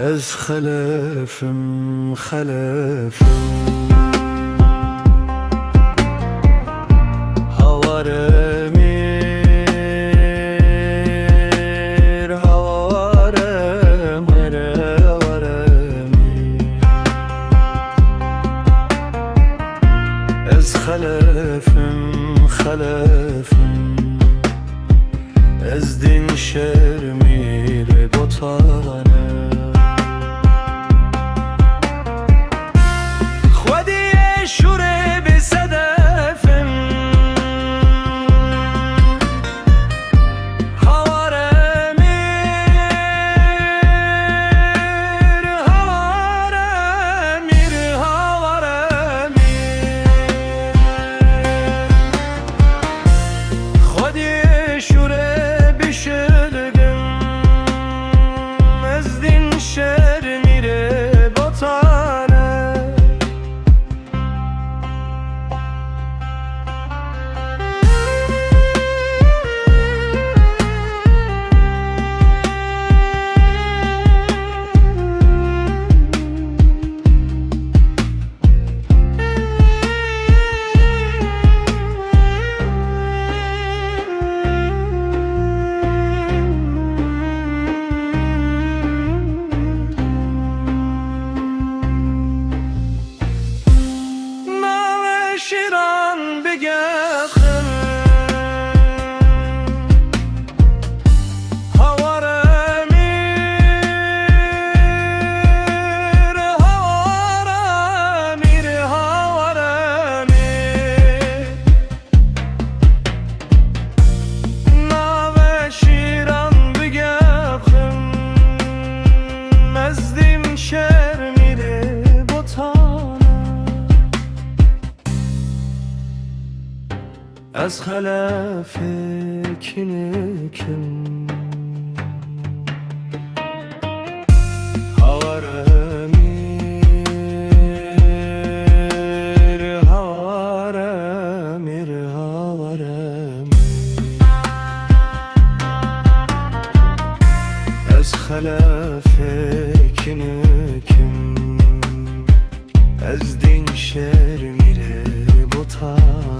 از خلفم هواره میر هواره میر از خلفم از دین شر میره بطانه خودی شوره به صدفم هواره میر هواره میر هواره میر خودی شوره بشدگم از دین شر میره بطانه شیران بگخم هواره میر هواره میر هواره میر ناو شیران بگخم از دیم شر میره بطانه از خلف کنکم هواره میر هواره میر هواره از خلف کنکم از دین شر میره بطانه